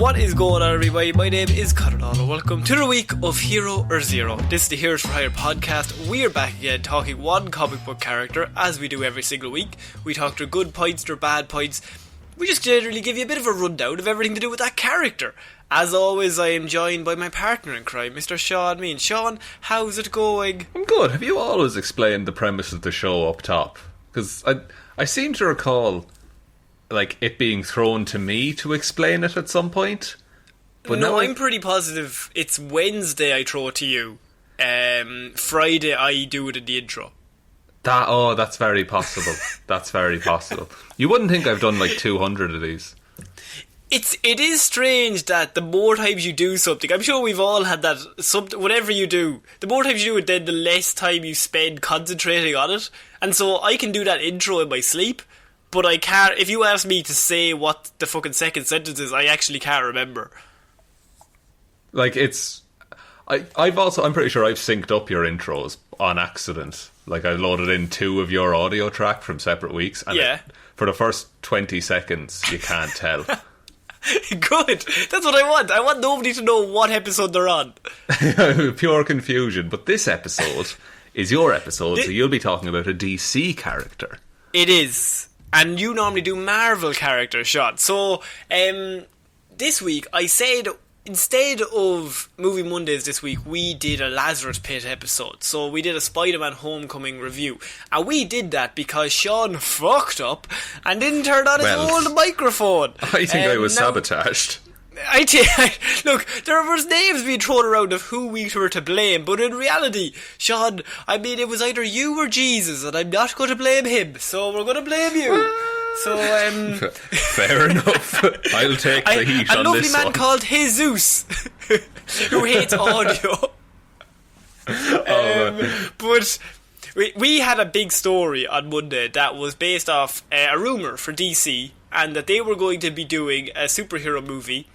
What is going on, everybody? My name is Ciara Lawler. Welcome to the week of Hero or Zero. This is the Heroes for Hire podcast. We are back again talking one comic book character, as we do every single week. We talk their good points, their bad points. We just generally give you a bit of a rundown of everything to do with that character. As always, I am joined by my partner in crime, Mr. Shaun. Shaun, how's it going? I'm good. Have you always explained the premise of the show up top? Because I seem to recall like it being thrown to me to explain it at some point. But no, I'm pretty positive it's Wednesday I throw it to you. Friday I do it in the intro. That's very possible. That's very possible. You wouldn't think I've done like 200 of these. It is strange that the more times you do something, I'm sure we've all had that, whatever you do, the more times you do it, then the less time you spend concentrating on it. And so I can do that intro in my sleep, but I can't. If you ask me to say what the fucking second sentence is, I actually can't remember. Like, I'm pretty sure I've synced up your intros on accident. Like, I loaded in 2 of your audio track from separate weeks, and for the first 20 seconds, you can't tell. Good. That's what I want. I want nobody to know what episode they're on. Pure confusion. But this episode is your episode, so you'll be talking about a DC character. It is. And you normally do Marvel characters, Shaun. So, this week, I said, instead of Movie Mondays this week, we did a Lazarus Pit episode. So we did a Spider-Man Homecoming review. And we did that because Shaun fucked up and didn't turn on his old microphone. I think I was sabotaged. Look, there was names being thrown around of who we were to blame, but in reality, Shaun, I mean, it was either you or Jesus, and I'm not going to blame him, so we're going to blame you. So, fair enough. I'll take the heat on this one. A lovely man called Jesus, who hates audio. But we had a big story on Monday that was based off a rumour for DC, and that they were going to be doing a superhero movie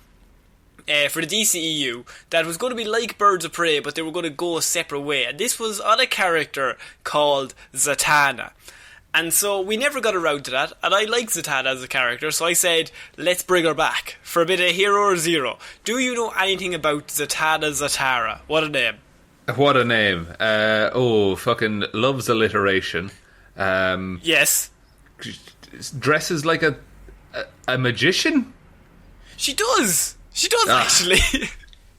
for the DCEU that was going to be like Birds of Prey, but they were going to go a separate way. And this was on a character called Zatanna. And so we never got around to that, and I like Zatanna as a character, so I said, let's bring her back for a bit of Hero or Zero. Do you know anything about Zatanna Zatara? What a name. What a name. Fucking loves alliteration. Yes. Dresses like a magician? She does, actually.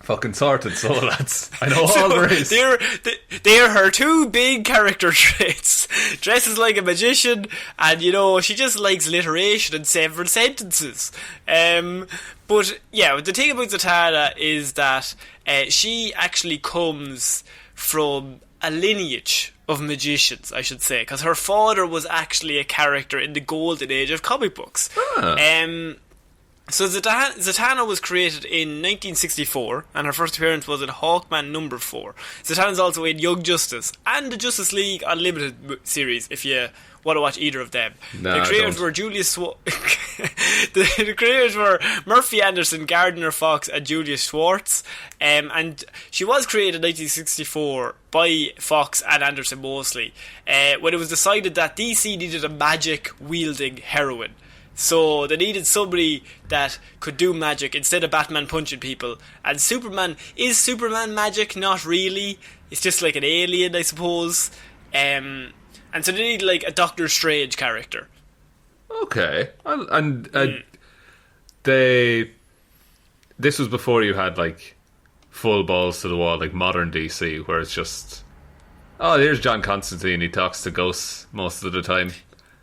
Fucking sorted, so lads. I know all there is. They're her 2 big character traits. Dresses like a magician, and she just likes alliteration and several sentences. But yeah, the thing about Zatanna is that she actually comes from a lineage of magicians, I should say, because her father was actually a character in the golden age of comic books. So Zatanna was created in 1964, and her first appearance was in Hawkman number 4. Zatanna's also in Young Justice and the Justice League Unlimited series, if you want to watch either of them. No, the creators were the creators were Murphy Anderson, Gardner Fox, and Julius Schwartz. And she was created in 1964 by Fox and Anderson mostly, when it was decided that DC needed a magic-wielding heroine. So they needed somebody that could do magic instead of Batman punching people. And Superman, is Superman magic? Not really. It's just like an alien, I suppose. And so they need like a Doctor Strange character. Okay. This was before you had like full balls to the wall, like modern DC, where it's just, here's John Constantine, he talks to ghosts most of the time.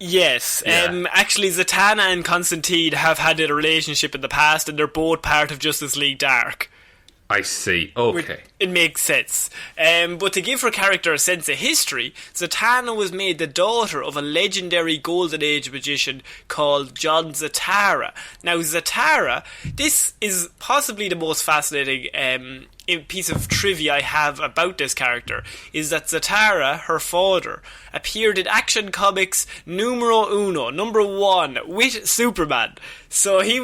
Yes, actually Zatanna and Constantine have had a relationship in the past, and they're both part of Justice League Dark. I see, okay. It makes sense. But to give her character a sense of history, Zatanna was made the daughter of a legendary Golden Age magician called John Zatara. Now Zatara, this is possibly the most fascinating piece of trivia I have about this character, is that Zatara, her father, appeared in Action Comics numero uno, number 1, with Superman. So he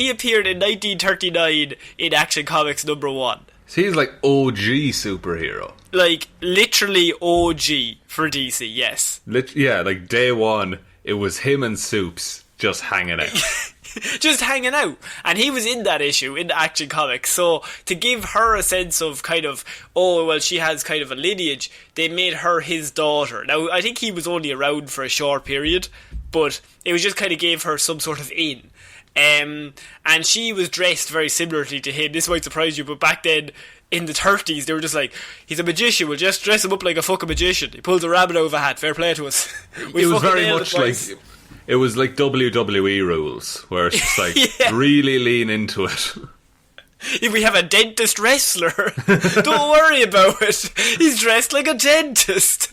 appeared in 1939 in Action Comics number 1. So he's like OG superhero. Like, literally OG for DC, yes. Yeah, like day one, it was him and Soups just hanging out. just hanging out. And he was in that issue, in the Action Comics. So to give her a sense of kind of, oh, well, she has kind of a lineage, they made her his daughter. Now, I think he was only around for a short period, but it was just kind of gave her some sort of in. And she was dressed very similarly to him. This might surprise you, but back then, in the 30s, they were just like, he's a magician, we'll just dress him up like a fucking magician. He pulls a rabbit out of a hat, fair play to us. It was very much like, it was like WWE rules, where it's just like, really lean into it. If we have a dentist wrestler, don't worry about it. He's dressed like a dentist.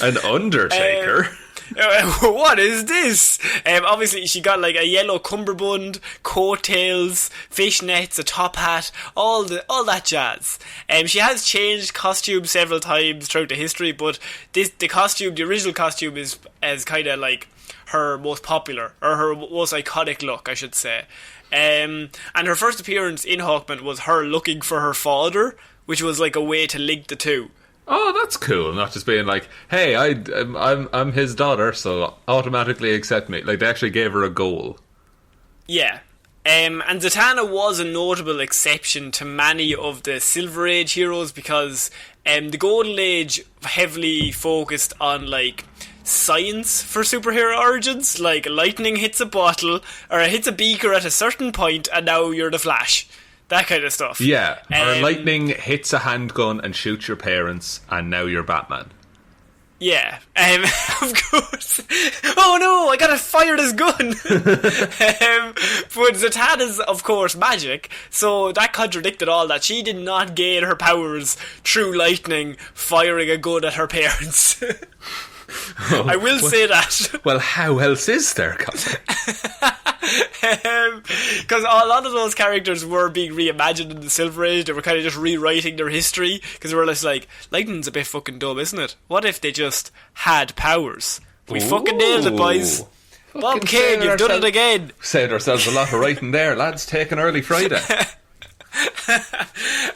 An undertaker. What is this? Obviously, she got like a yellow cummerbund, coattails, fishnets, a top hat, all that jazz. She has changed costume several times throughout the history, but the original costume is kind of like her most popular, or her most iconic look, I should say. And her first appearance in Hawkman was her looking for her father, which was like a way to link the two. Oh, that's cool. Not just being like, hey, I'm his daughter, so automatically accept me. Like, they actually gave her a goal. Yeah. And Zatanna was a notable exception to many of the Silver Age heroes, because the Golden Age heavily focused on, like, science for superhero origins. Like, lightning hits a bottle, or it hits a beaker at a certain point, and now you're the Flash. That kind of stuff. Yeah, or lightning hits a handgun and shoots your parents, and now you're Batman. Yeah, of course. Oh no, I gotta fire this gun. But Zatanna's, of course, magic, so that contradicted all that. She did not gain her powers through lightning firing a gun at her parents. I will say that. Well, how else is there, Conor? Because a lot of those characters were being reimagined in the Silver Age. They were kind of just rewriting their history, because they were just like, lightning's a bit fucking dumb, isn't it? What if they just had powers? We fucking nailed it, boys. Bob Kane, you've done it again. Saved ourselves a lot of writing there, lads. Take an early Friday.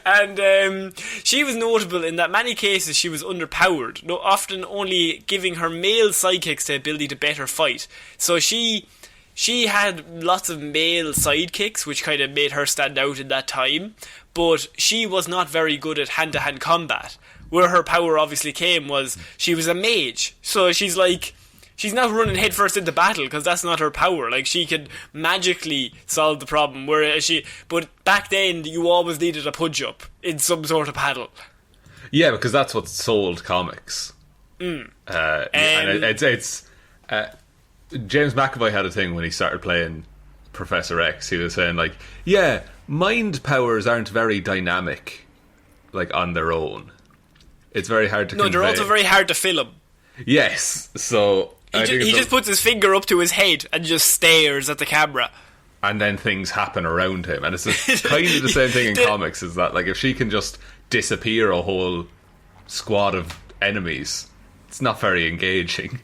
And she was notable in that many cases she was underpowered, often only giving her male sidekicks the ability to better fight. So she had lots of male sidekicks, which kind of made her stand out in that time, but she was not very good at hand-to-hand combat. Where her power obviously came was she was a mage, so she's not running headfirst into battle, because that's not her power. Like, she could magically solve the problem, but back then you always needed a punch-up in some sort of battle. Yeah, because that's what sold comics. And it's James McAvoy had a thing when he started playing Professor X. He was saying, like, yeah, mind powers aren't very dynamic, like, on their own. It's very hard to convey. No, they're also very hard to film. Yes, so he just puts his finger up to his head and just stares at the camera. And then things happen around him. And it's kind of the same thing in comics, is that, like, if she can just disappear a whole squad of enemies, it's not very engaging.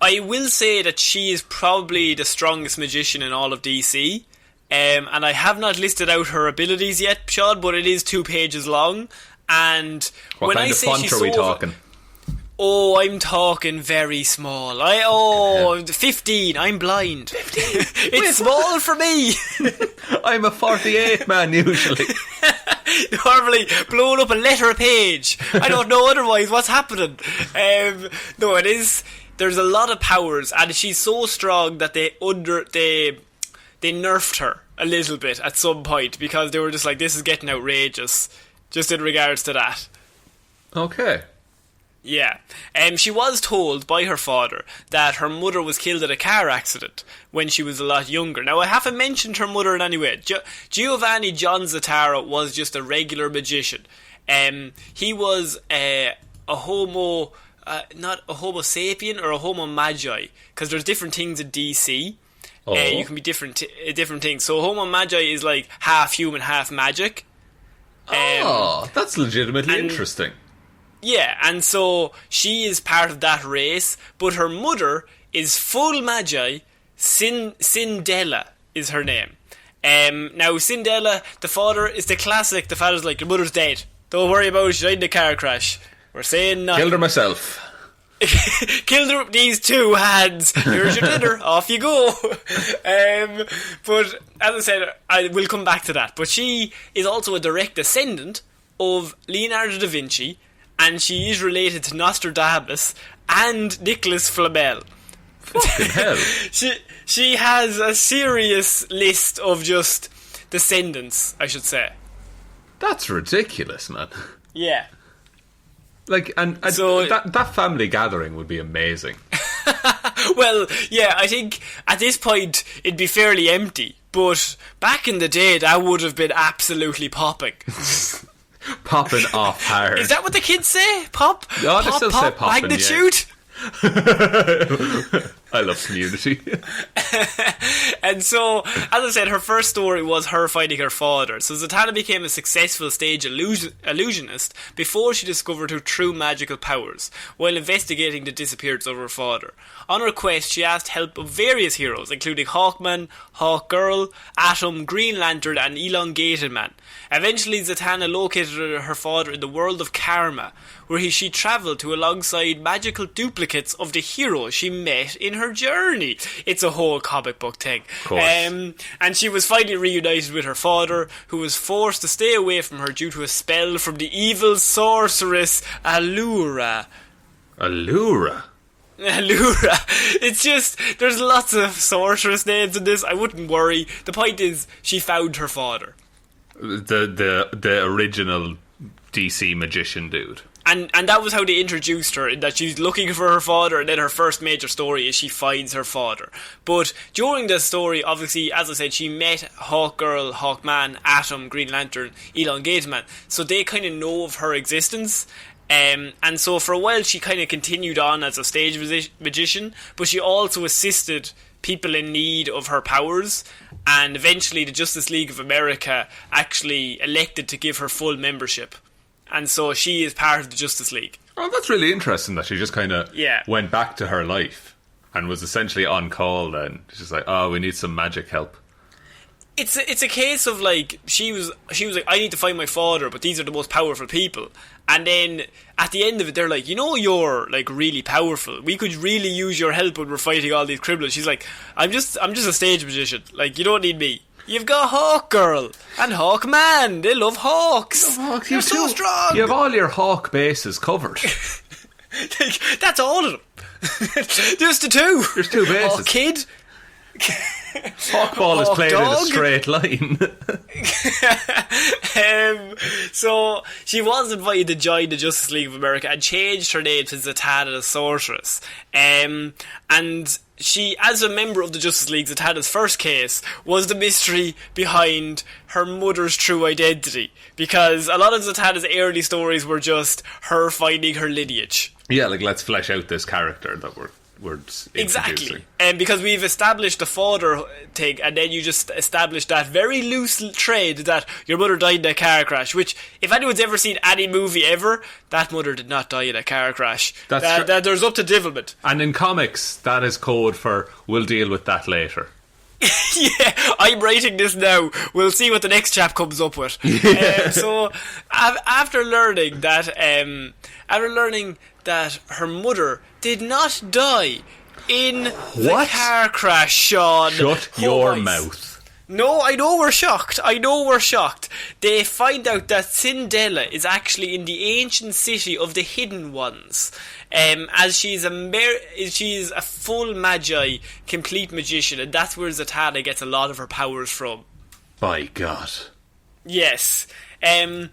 I will say that she is probably the strongest magician in all of DC. And I have not listed out her abilities yet, Shaun, but it is 2 pages long. And what when kind I of say font she's are we talking? Oh, I'm talking very small. 15. I'm blind. 15? It's small for me. I'm a 48 man usually. Normally blowing up a letter a page. I don't know otherwise what's happening. No, it is. There's a lot of powers, and she's so strong that they nerfed her a little bit at some point, because they were just like, this is getting outrageous, just in regards to that. Okay. Yeah. She was told by her father that her mother was killed in a car accident when she was a lot younger. Now, I haven't mentioned her mother in any way. Giovanni John Zatanna was just a regular magician. He was not a homo sapien or a homo magi, because there's different things in DC. You can be different things. So homo magi is like half human, half magic. That's legitimately interesting. Yeah, and so she is part of that race, but her mother is full magi. Cindella is her name. Now, Cindella, the father is the classic. The father's like, your mother's dead. Don't worry about it, she died in a car crash. We're saying nothing. Killed her myself. Kill her with these 2 hands. Here's your dinner. Off you go. But as I said, I will come back to that. But she is also a direct descendant of Leonardo da Vinci, and she is related to Nostradamus and Nicholas Flamel. Fucking hell. She has a serious list of just descendants, I should say. That's ridiculous, man. Yeah. Like, and so that family gathering would be amazing. Well, yeah, I think at this point it'd be fairly empty, but back in the day that would have been absolutely popping. Popping off hard. Is that what the kids say? Pop? No, they still say popping, magnitude? Yeah. I love Community. And so, as I said, her first story was her finding her father. So Zatanna became a successful stage illusionist before she discovered her true magical powers, while investigating the disappearance of her father. On her quest, she asked help of various heroes, including Hawkman, Hawkgirl, Atom, Green Lantern, and Elongated Man. Eventually, Zatanna located her father in the world of Karma, where she travelled to alongside magical duplicates of the heroes she met in her journey. It's a whole comic book thing. Of course. And she was finally reunited with her father, who was forced to stay away from her due to a spell from the evil sorceress Allura. Allura? It's just, there's lots of sorceress names in this. I wouldn't worry. The point is, she found her father. The original DC magician dude. And that was how they introduced her, in that she's looking for her father, and then her first major story is she finds her father. But during the story, obviously, as I said, she met Hawkgirl, Hawkman, Atom, Green Lantern, Elongated Man, so they kind of know of her existence. And so for a while she kind of continued on as a stage magician, but she also assisted people in need of her powers, and eventually the Justice League of America actually elected to give her full membership. And so she is part of the Justice League. Oh, that's really interesting that she just kind of went back to her life and was essentially on call then. She's like, oh, we need some magic help. It's a case of like, she was like, I need to find my father, but these are the most powerful people. And then at the end of it, they're like, you know, you're like really powerful. We could really use your help when we're fighting all these criminals. She's like, I'm just a stage magician. Like, you don't need me. You've got Hawkgirl and Hawkman. They love hawks. You're so strong. You have all your hawk bases covered. That's all of them. Just the 2. There's 2 bases. Hawk Kid. Hawkball is played in a straight line. So she was invited to join the Justice League of America and changed her name to Zatanna the Sorceress. And she, as a member of the Justice League, Zatanna's first case was the mystery behind her mother's true identity, because a lot of Zatanna's early stories were just her finding her lineage. Yeah, like, let's flesh out this character that we're exactly. And because we've established the father thing, and then you just established that very loose thread that your mother died in a car crash, which, if anyone's ever seen any movie ever, that mother did not die in a car crash. That there's up to development. And in comics, that is code for we'll deal with that later. Yeah, I'm writing this now. We'll see what the next chap comes up with. So after learning that her mother did not die in the car crash, Shaun. Shut your mouth. No, I know we're shocked. They find out that Cinderella is actually in the ancient city of the Hidden Ones. As she's a full magi, complete magician, and that's where Zatanna gets a lot of her powers from. By God. Yes. And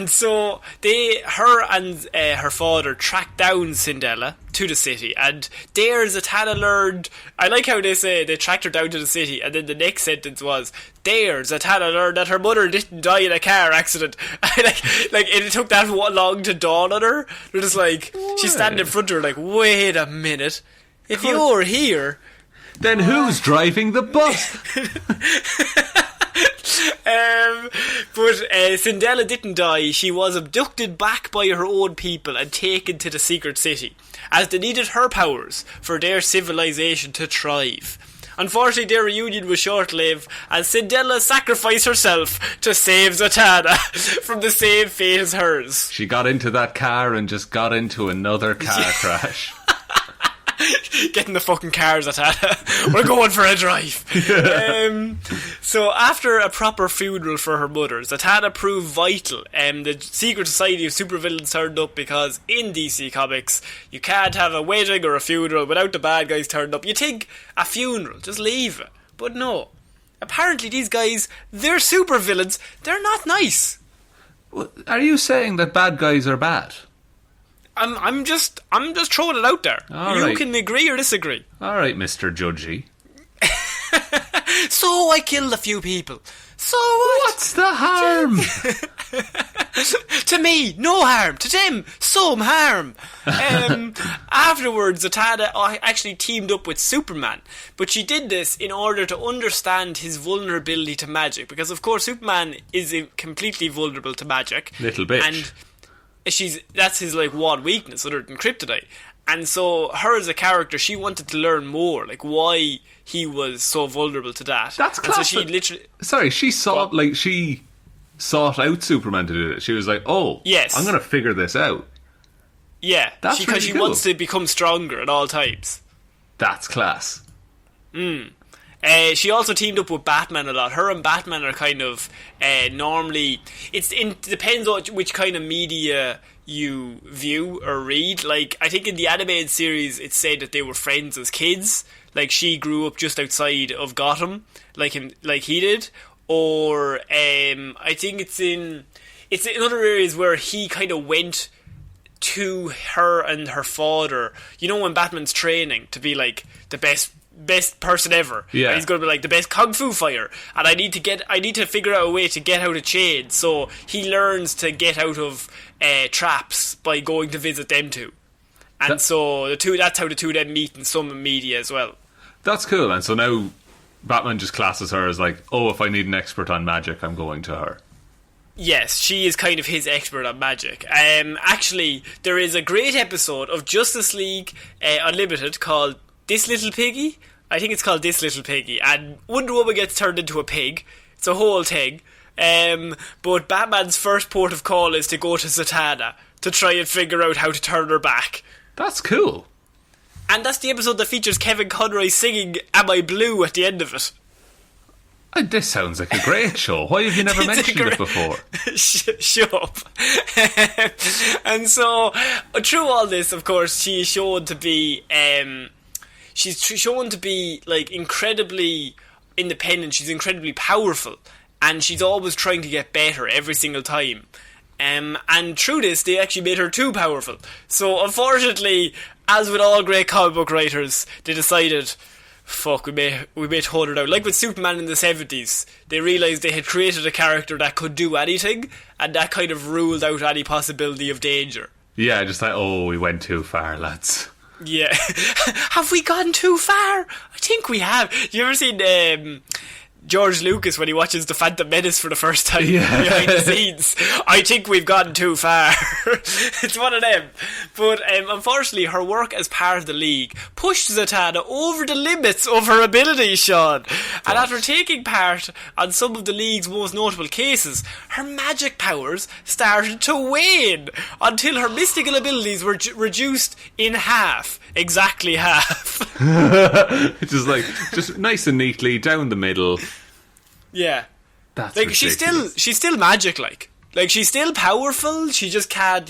so her and her father tracked down Cinderella to the city, and there Zatanna learned, I like how they say they tracked her down to the city, and then the next sentence was, there Zatanna learned that her mother didn't die in a car accident. like it took that long to dawn on her. They're just like, she's standing in front of her like, wait a minute, if you're here, then who's driving the bus? But Cinderella didn't die. She was abducted back by her own people and taken to the secret city, as they needed her powers for their civilization to thrive. Unfortunately, their reunion was short-lived, and Cinderella sacrificed herself to save Zatanna from the same fate as hers. She got into that car and just got into another car crash. Getting the fucking cars, Zatanna. We're going for a drive. So after a proper funeral for her mother, Zatanna proved vital. The secret society of supervillains turned up because in DC Comics, you can't have a wedding or a funeral without the bad guys turned up. You think a funeral, just leave it. But no. Apparently these guys, they're supervillains. They're not nice. Are you saying that bad guys are bad? I'm just throwing it out there. All you right. can agree or disagree. All right, Mr. Judgy. So I killed a few people. So what? What's the harm? To me, no harm. To them, some harm. Afterwards, Zatanna actually teamed up with Superman, but she did this in order to understand his vulnerability to magic, because of course Superman is completely vulnerable to magic. Little bitch. And that's his like one weakness other than kryptonite. And so her as a character, she wanted to learn more, like why he was so vulnerable to that. That's class. And so she literally... Sorry, she sought out Superman to do it. She was like, oh, yes, I'm going to figure this out. Yeah, that's because really she cool. wants to become stronger at all times. That's class. She also teamed up with Batman a lot. Her and Batman are kind of normally... It depends on which kind of media you view or read. Like, I think in the animated series it said that they were friends as kids. Like, she grew up just outside of Gotham, like he did. Or I think it's in other areas where he kind of went to her and her father. You know, when Batman's training to be like the best person ever. Yeah. And he's going to be like the best kung fu fighter, and I need to figure out a way to get out of chains. So he learns to get out of traps by going to visit them two. And so that's how the two then meet in some media as well. That's cool. And so now Batman just classes her as like, oh, if I need an expert on magic, I'm going to her. Yes, she is kind of his expert on magic. Actually, there is a great episode of Justice League Unlimited called This Little Piggy. I think it's called This Little Piggy. And Wonder Woman gets turned into a pig. It's a whole thing. But Batman's first port of call is to go to Zatanna to try and figure out how to turn her back. That's cool. And that's the episode that features Kevin Conroy singing Am I Blue at the end of it. This sounds like a great show. Why have you never mentioned it before? Shut up. And so, through all this, of course, she is shown to be... she's shown to be like incredibly independent. She's incredibly powerful, and she's always trying to get better every single time. And through this, they actually made her too powerful. So unfortunately, as with all great comic book writers, they decided, fuck, we may tone her down. Like with Superman in the 70s, they realised they had created a character that could do anything, and that kind of ruled out any possibility of danger. Yeah, just like, oh, we went too far, lads. Yeah. Have we gone too far? I think we have. You ever seen George Lucas when he watches The Phantom Menace for the first time behind the scenes? I think we've gone too far. It's one of them. But unfortunately, her work as part of the League pushed Zatanna over the limits of her abilities, Shaun. And after taking part on some of the League's most notable cases, her magic powers started to wane until her mystical abilities were reduced in half. Exactly half. just nice and neatly down the middle. Yeah, that's like ridiculous. she's still magic. Like she's still powerful. She just can't,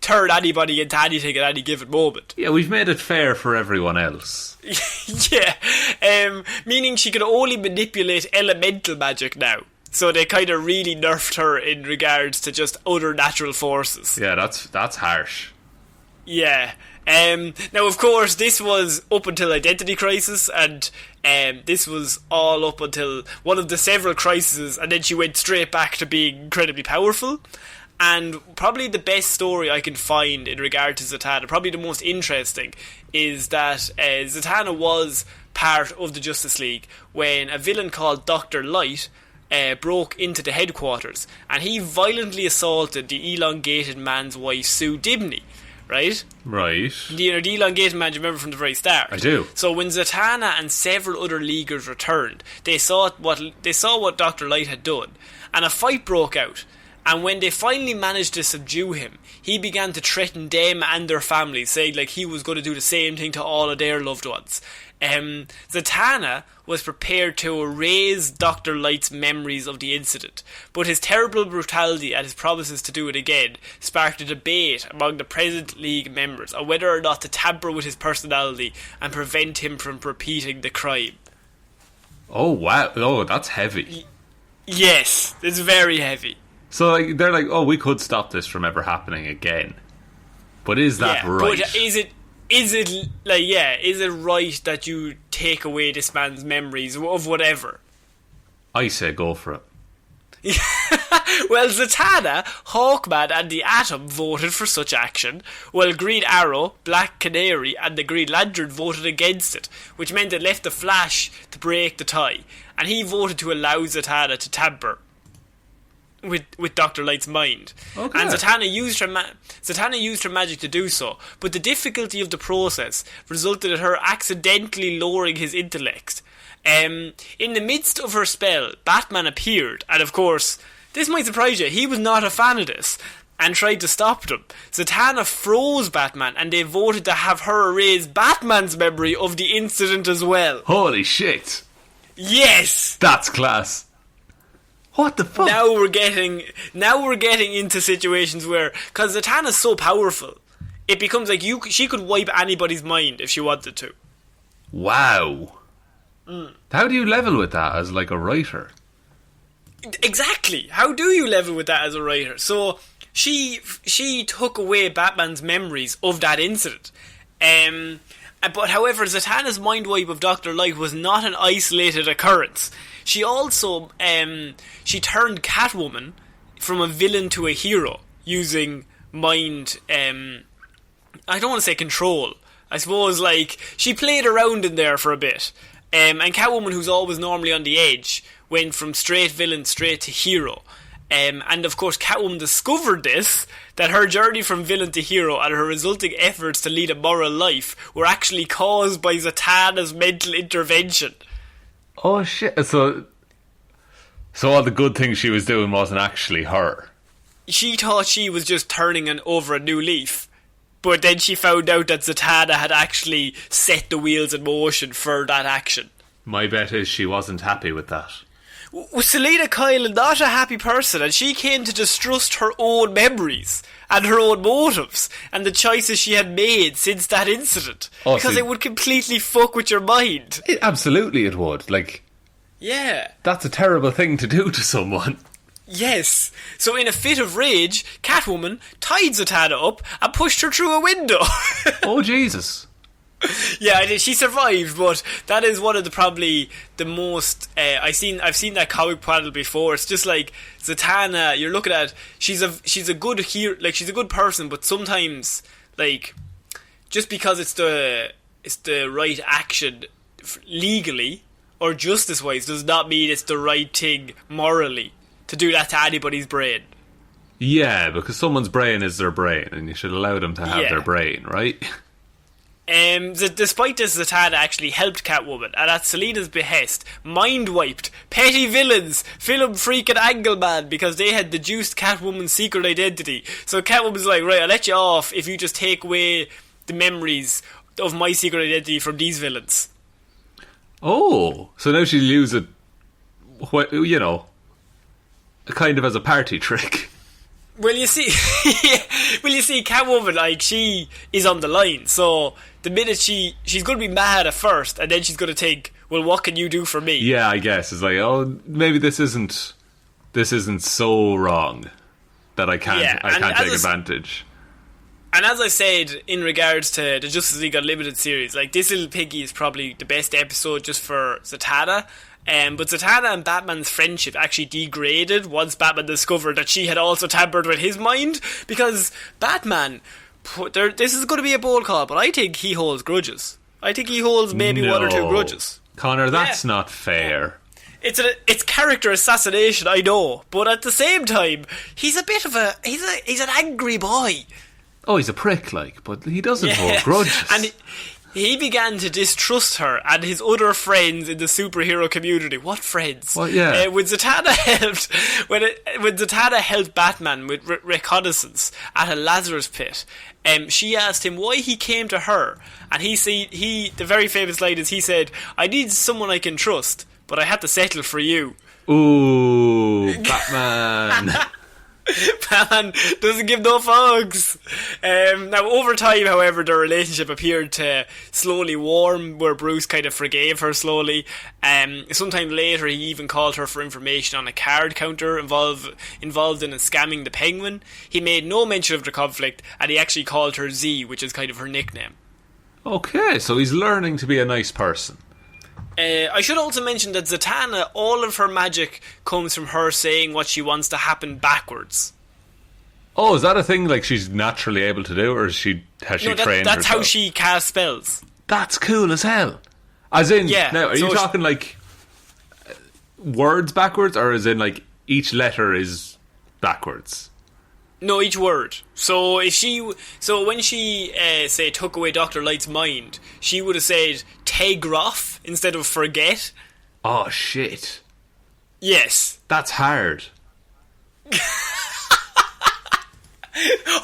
turn anybody into anything at any given moment. Yeah, we've made it fair for everyone else. Yeah, meaning she can only manipulate elemental magic now. So they kind of really nerfed her in regards to just other natural forces. Yeah, that's harsh. Yeah. Now, of course, this was up until Identity Crisis, and this was all up until one of the several crises, and then she went straight back to being incredibly powerful. And probably the best story I can find in regard to Zatanna, probably the most interesting, is that Zatanna was part of the Justice League when a villain called Dr. Light broke into the headquarters, and he violently assaulted the elongated man's wife, Sue Dibney. Right? The elongated man, do you remember from the very start? I do. So when Zatanna and several other Leaguers returned, they saw what Dr. Light had done, and a fight broke out. And when they finally managed to subdue him, he began to threaten them and their families, saying like he was going to do the same thing to all of their loved ones. Zatanna was prepared to erase Dr. Light's memories of the incident, but his terrible brutality and his promises to do it again sparked a debate among the present League members on whether or not to tamper with his personality and prevent him from repeating the crime. Oh wow! Oh, that's heavy. Yes, it's very heavy. So like, they're like, oh, we could stop this from ever happening again. But is that right? But is it right that you take away this man's memories of whatever? I say go for it. Well, Zatanna, Hawkman and the Atom voted for such action, while Green Arrow, Black Canary and the Green Lantern voted against it, which meant it left the Flash to break the tie, and he voted to allow Zatanna to tamper with Dr. Light's mind. Okay. And Zatanna used her magic to do so, but the difficulty of the process resulted in her accidentally lowering his intellect. In the midst of her spell, Batman appeared, and of course, this might surprise you, he was not a fan of this, and tried to stop them. Zatanna froze Batman, and they voted to have her erase Batman's memory of the incident as well. Holy shit! Yes! That's class. What the fuck? Now we're getting into situations where, because Zatanna's so powerful, it becomes like she could wipe anybody's mind if she wanted to. Wow. How do you level with that as like a writer? Exactly. How do you level with that as a writer? So she took away Batman's memories of that incident. But however, Zatanna's mind wipe of Dr. Light was not an isolated occurrence. She also she turned Catwoman from a villain to a hero using mind. I don't want to say control. I suppose like she played around in there for a bit. And Catwoman, who's always normally on the edge, went from straight villain straight to hero. And of course Catwoman discovered this, that her journey from villain to hero and her resulting efforts to lead a moral life were actually caused by Zatanna's mental intervention. Oh shit, so all the good things she was doing wasn't actually her. She thought she was just turning over a new leaf, but then she found out that Zatanna had actually set the wheels in motion for that action. My bet is she wasn't happy with that. Selina Kyle, not a happy person, and she came to distrust her own memories and her own motives and the choices she had made since that incident, because it would completely fuck with your mind. Absolutely it would. Like, yeah, that's a terrible thing to do to someone. Yes. So in a fit of rage, Catwoman tied Zatanna up and pushed her through a window. Oh Jesus. Yeah, she survived, but that is one of probably the most I've seen that comic panel before. It's just like Zatanna, you're looking at, she's a good hero, like she's a good person, but sometimes like just because it's the right action legally or justice wise does not mean it's the right thing morally to do that to anybody's brain. Yeah, because someone's brain is their brain, and you should allow them to have their brain, right? Despite this, Zatanna actually helped Catwoman, and at Selina's behest, mind-wiped petty villains, Film Freak and Angleman, because they had deduced Catwoman's secret identity. So Catwoman's like, right, I'll let you off if you just take away the memories of my secret identity from these villains. Oh, so now she'll use it, you know, kind of as a party trick. Well, you see, Catwoman, like, she is on the line, so the minute she's going to be mad at first, and then she's going to think, well, what can you do for me? Yeah, I guess. It's like, oh, maybe this isn't so wrong that I can't take advantage. And as I said, in regards to the Justice League Unlimited series, like, This Little Piggy is probably the best episode just for Zatanna. But Zatanna and Batman's friendship actually degraded once Batman discovered that she had also tampered with his mind, because Batman, this is going to be a bold call, but I think he holds grudges. I think he holds maybe one or two grudges. Conor, that's not fair. It's character assassination, I know, but at the same time, he's a bit of he's an angry boy. Oh, he's a prick, like, but he doesn't hold grudges. And he began to distrust her and his other friends in the superhero community. What friends? Well, yeah. When Zatanna helped Batman with reconnaissance at a Lazarus pit, she asked him why he came to her, and the very famous line is he said, "I need someone I can trust, but I had to settle for you." Ooh, Batman. Batman doesn't give no fucks. Now, over time, however, their relationship appeared to slowly warm, where Bruce kind of forgave her slowly. Sometime later, he even called her for information on a card counter involved in scamming the Penguin. He made no mention of the conflict, and he actually called her Z, which is kind of her nickname. Okay, so he's learning to be a nice person. I should also mention that Zatanna, all of her magic comes from her saying what she wants to happen backwards. Oh, is that a thing like she's naturally able to do, or has she trained herself? That's how she casts spells. That's cool as hell. As in, yeah, now, are you talking like words backwards, or as in like each letter is backwards? No, each word. So when she say took away Dr. Light's mind, she would have said Tegroff instead of forget. Oh shit. Yes. That's hard.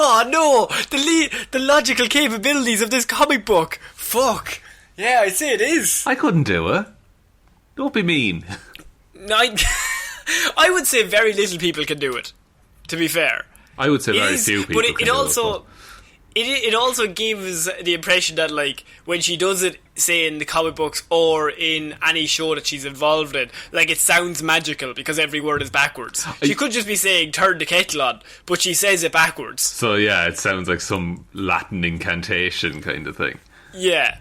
Oh no, the logical capabilities of this comic book. Fuck. Yeah, I'd say it is. I couldn't do it. Don't be mean. No, I would say very little people can do it, to be fair. I would say very few people but can do it. It also gives the impression that, like, when she does it, say in the comic books or in any show that she's involved in, like, it sounds magical because every word is backwards. She could just be saying turn the kettle on, but she says it backwards. So yeah, it sounds like some Latin incantation kind of thing. Yeah.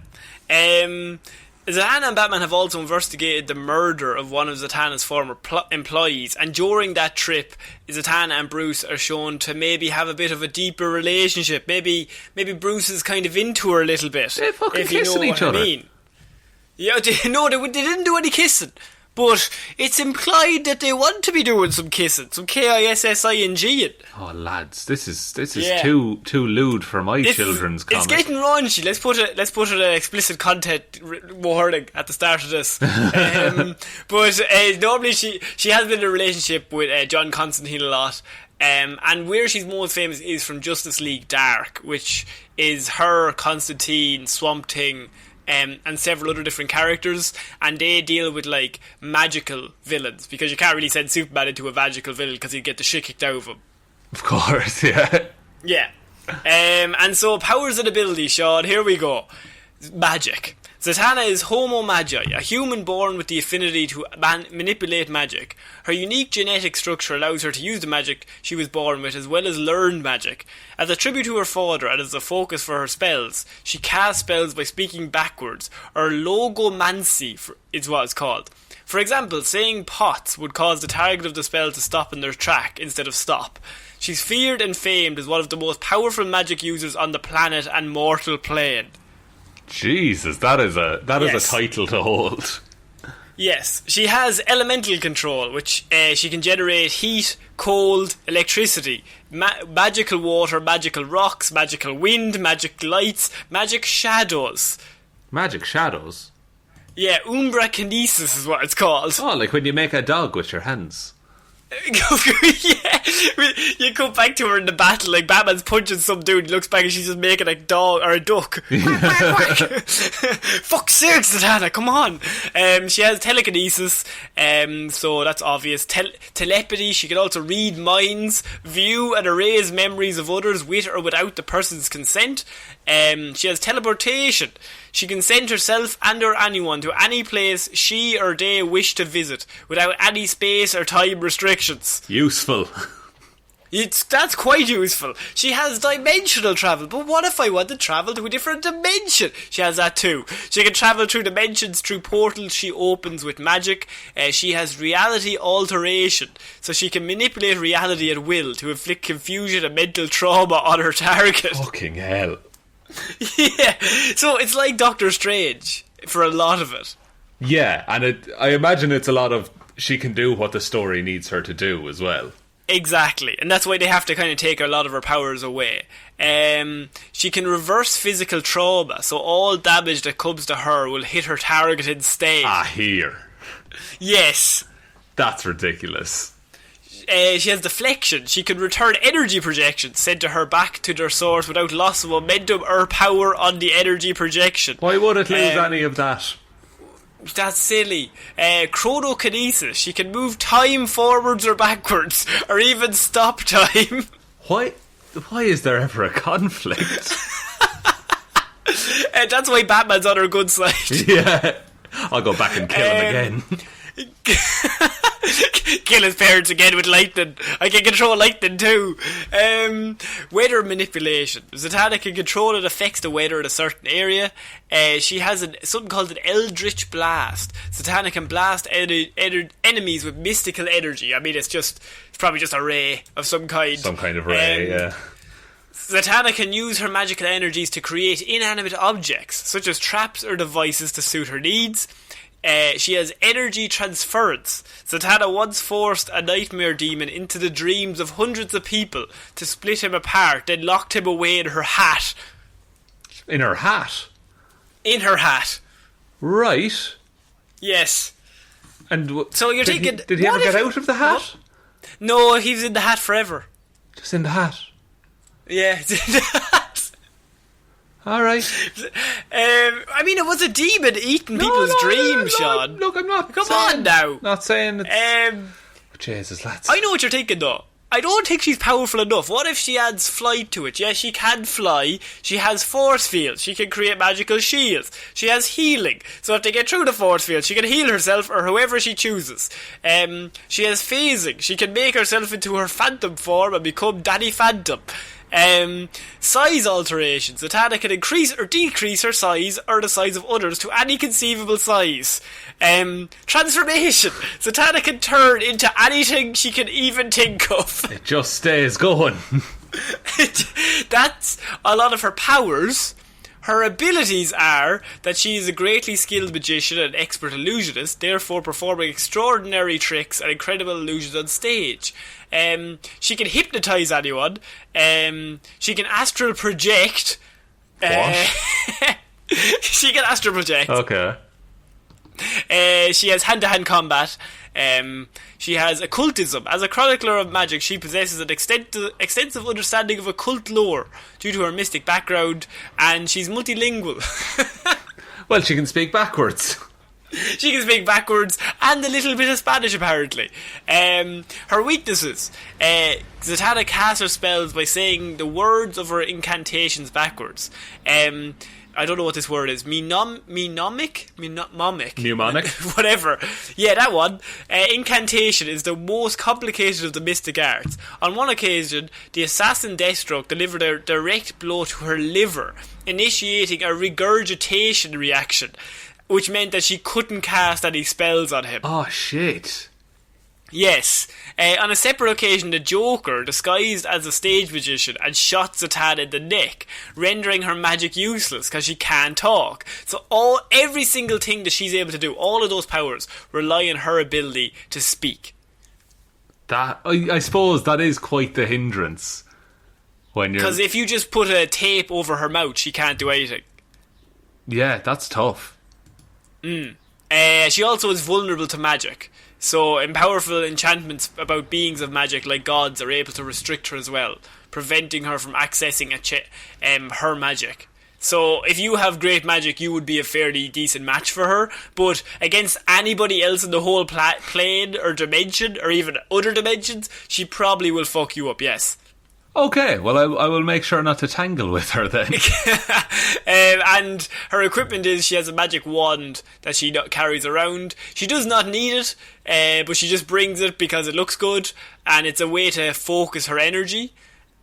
Zatanna and Batman have also investigated the murder of one of Zatanna's former employees, and during that trip, Zatanna and Bruce are shown to maybe have a bit of a deeper relationship. Maybe Bruce is kind of into her a little bit. They're fucking if you kissing know each what other. I mean. Yeah, they didn't do any kissing, but it's implied that they want to be doing some kissing, some kissing. Oh lads, this is too lewd for my children's comic. It's getting raunchy. Let's put an explicit content warning at the start of this. But normally she has been in a relationship with John Constantine a lot. And where she's most famous is from Justice League Dark, which is her, Constantine, Swamp Thing, and several other different characters, and they deal with like magical villains, because you can't really send Superman into a magical villain because he'd get the shit kicked out of him. Of course, yeah. Yeah. And so powers and abilities, Shaun, here we go. Magic. Zatanna is Homo Magi, a human born with the affinity to manipulate magic. Her unique genetic structure allows her to use the magic she was born with, as well as learn magic. As a tribute to her father and as a focus for her spells, she casts spells by speaking backwards, or logomancy is what it's called. For example, saying pots would cause the target of the spell to stop in their track instead of stop. She's feared and famed as one of the most powerful magic users on the planet and mortal plane. Jesus, that is a title to hold. Yes, she has elemental control, which she can generate heat, cold, electricity, magical water, magical rocks, magical wind, magic lights, magic shadows. Magic shadows? Yeah, umbra kinesis is what it's called. Oh, like when you make a dog with your hands. Yeah, you come back to her in the battle, like Batman's punching some dude, looks back and she's just making a dog or a duck. Fuck's sake, Zatanna, come on. She has telekinesis, so that's obvious. Telepathy, she can also read minds, view and erase memories of others with or without the person's consent. She has teleportation. She can send herself and or anyone to any place she or they wish to visit without any space or time restrictions. Useful. That's quite useful. She has dimensional travel, but what if I want to travel to a different dimension? She has that too. She can travel through dimensions through portals she opens with magic. She has reality alteration, so she can manipulate reality at will to inflict confusion and mental trauma on her target. Fucking hell. Yeah, so it's like Doctor Strange for a lot of it. Yeah, and I imagine it's a lot of she can do what the story needs her to do as well. Exactly, and that's why they have to kind of take a lot of her powers away. She can reverse physical trauma, so all damage that comes to her will hit her target instead. Here. Yes. That's ridiculous. She has deflection. She can return energy projections sent to her back to their source without loss of momentum or power on the energy projection. Why would it lose any of that? That's silly. Chronokinesis. She can move time forwards or backwards, or even stop time. Why is there ever a conflict? That's why Batman's on her good side. Yeah. I'll go back and kill him again. Kill his parents again with lightning. I can control lightning too. Weather manipulation. Zatanna can control and affects the weather in a certain area. She has something called an Eldritch Blast. Zatanna can blast enemies with mystical energy. I mean, it's probably just a ray of some kind. Some kind of ray, yeah. Zatanna can use her magical energies to create inanimate objects, such as traps or devices to suit her needs. She has energy transference. Zatanna once forced a nightmare demon into the dreams of hundreds of people to split him apart, then locked him away in her hat. In her hat? In her hat. Right. Yes. And so you're thinking... Did he ever get out of the hat? What? No, he was in the hat forever. Just in the hat? Yeah, it's in the hat. Alright. I mean, it was a demon eating people's dreams, Shaun. Look, I'm not Come on now. Not saying it's... Jesus, lads. I know what you're thinking, though. I don't think she's powerful enough. What if she adds flight to it? Yeah, she can fly. She has force fields. She can create magical shields. She has healing. So if they get through the force field, she can heal herself or whoever she chooses. She has phasing. She can make herself into her phantom form and become Danny Phantom. Size alterations. Zatanna can increase or decrease her size or the size of others to any conceivable size. Transformation. Zatanna can turn into anything she can even think of. It just stays going. That's a lot of her powers. Her abilities are that she is a greatly skilled magician and expert illusionist, therefore performing extraordinary tricks and incredible illusions on stage. She can hypnotise anyone. She can astral project. What? She can astral project. Okay. She has hand-to-hand combat. She has occultism. As a chronicler of magic, she possesses an extensive understanding of occult lore due to her mystic background, and she's multilingual. Well, she can speak backwards. She can speak backwards and a little bit of Spanish, apparently. Her weaknesses. Zatanna casts her spells by saying the words of her incantations backwards. I don't know what this word is. Mnemonic? Whatever. Yeah, that one. Incantation is the most complicated of the mystic arts. On one occasion, the assassin Deathstroke delivered a direct blow to her liver, initiating a regurgitation reaction, which meant that she couldn't cast any spells on him. Oh, shit. Yes. On a separate occasion, the Joker, disguised as a stage magician, and shot Zatanna in the neck, rendering her magic useless because she can't talk. So every single thing that she's able to do, all of those powers, rely on her ability to speak. That I suppose that is quite the hindrance. Because if you just put a tape over her mouth, she can't do anything. Yeah, that's tough. She also is vulnerable to magic. So, powerful enchantments about beings of magic like gods are able to restrict her as well, preventing her from accessing her magic. So, if you have great magic, you would be a fairly decent match for her, but against anybody else in the whole plane or dimension, or even other dimensions, she probably will fuck you up, yes. Okay, well, I will make sure not to tangle with her then. And her equipment is she has a magic wand that she carries around. She does not need it, but she just brings it because it looks good, and it's a way to focus her energy.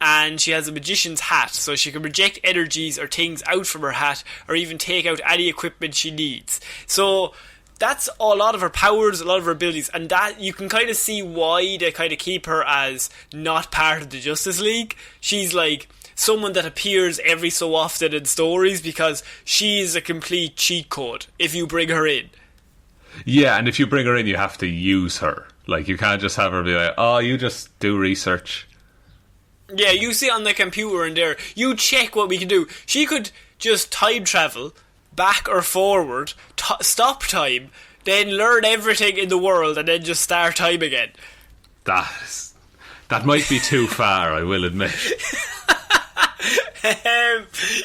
And she has a magician's hat, so she can project energies or things out from her hat, or even take out any equipment she needs. So that's a lot of her powers, a lot of her abilities, and that you can kind of see why they kind of keep her as not part of the Justice League. She's like someone that appears every so often in stories because she's a complete cheat code if you bring her in. Yeah, and if you bring her in, you have to use her. Like, you can't just have her be like, oh, you just do research. Yeah, you sit on the computer and there, you check what we can do. She could just time travel, back or forward, stop time, then learn everything in the world, and then just start time again. That might be too far, I will admit.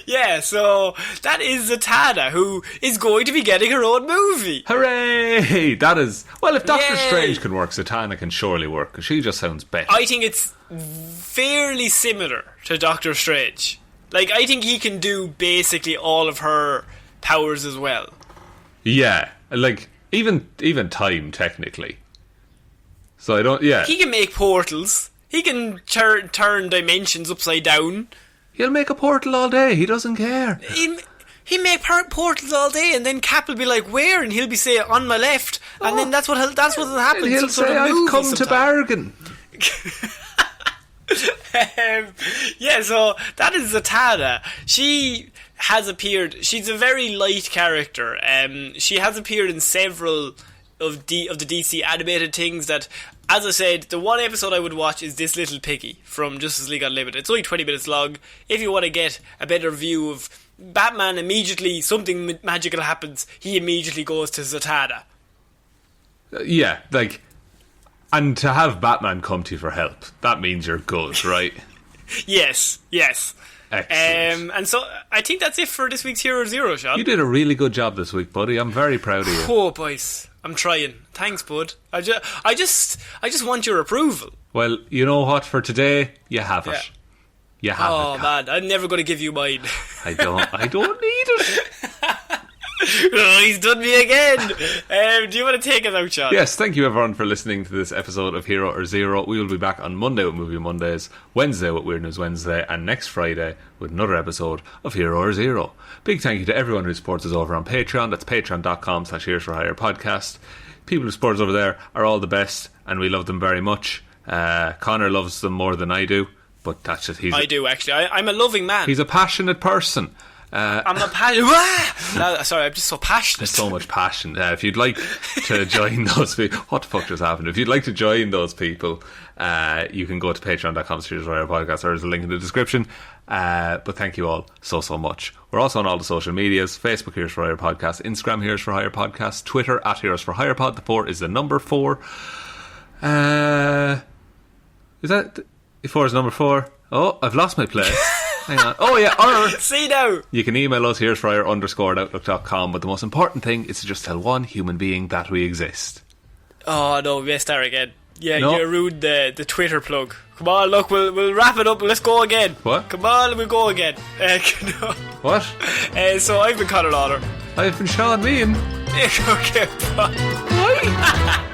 Yeah, so that is Zatanna, who is going to be getting her own movie. Hooray! That is... Well, if Doctor Strange can work, Zatanna can surely work, because she just sounds better. I think it's fairly similar to Doctor Strange. Like, I think he can do basically all of her powers as well. Yeah, like, even time, technically. So I don't... Yeah. He can make portals. He can turn dimensions upside down. He'll make a portal all day. He doesn't care. He make portals all day, and then Cap will be like, "Where?" And he'll be saying, "On my left." And then that's what'll happen. And he'll say, "I've come to bargain." Yeah, so that is Zatanna. She has appeared. She's a very light character. She has appeared in several of the DC animated things that, as I said, the one episode I would watch is This Little Piggy from Justice League Unlimited. It's only 20 minutes long. If you want to get a better view of Batman, immediately something magical happens, he immediately goes to Zatanna. Yeah, like, and to have Batman come to you for help, that means you're good, right? Yes. Excellent. And so I think that's it for this week's Hero Zero, Shaun. You did a really good job this week, buddy. I'm very proud of you. Oh, boys, I'm trying. Thanks, bud. I just want your approval. Well, you know what? For today, you have it. Yeah. You have it. Oh man, I'm never going to give you mine. I don't need it. Oh, he's done me again. Do you want to take us out, Shaun? Yes, thank you everyone for listening to this episode of Hero or Zero. We will be back on Monday with Movie Mondays, Wednesday with Weird News Wednesday, and next Friday with another episode of Hero or Zero. Big thank you to everyone who supports us over on Patreon. That's patreon.com/Heroes for Hire podcast. People who support us over there are all the best, and we love them very much. Conor loves them more than I do, but that's just... I do, actually. I'm a loving man. He's a passionate person. I'm a passionate... No, sorry, I'm just so passionate. There's so much passion. If you'd like to join those people... What the fuck just happened? If you'd like to join those people, you can go to patreon.com/Heroes for Hire podcast, or there's a link in the description. But thank you all so much. We're also on all the social medias: Facebook Heroes for Hire podcast, Instagram Heroes for Hire podcast, Twitter @Heroes for Hire pod. The 4 is the number 4. Is that 4 is number 4? Oh, I've lost my place. Hang on. Oh yeah, or see now. You can email us heroesforhire_@outlook.com, but the most important thing is to just tell one human being that we exist. Oh no, we missed that again. Yeah, no. You ruined the Twitter plug. Come on, look, we'll wrap it up. Let's go again. What? Come on, we'll go again. No. What? So I've been Conor Lawler. I've been Shaun Meehan. Okay, bye.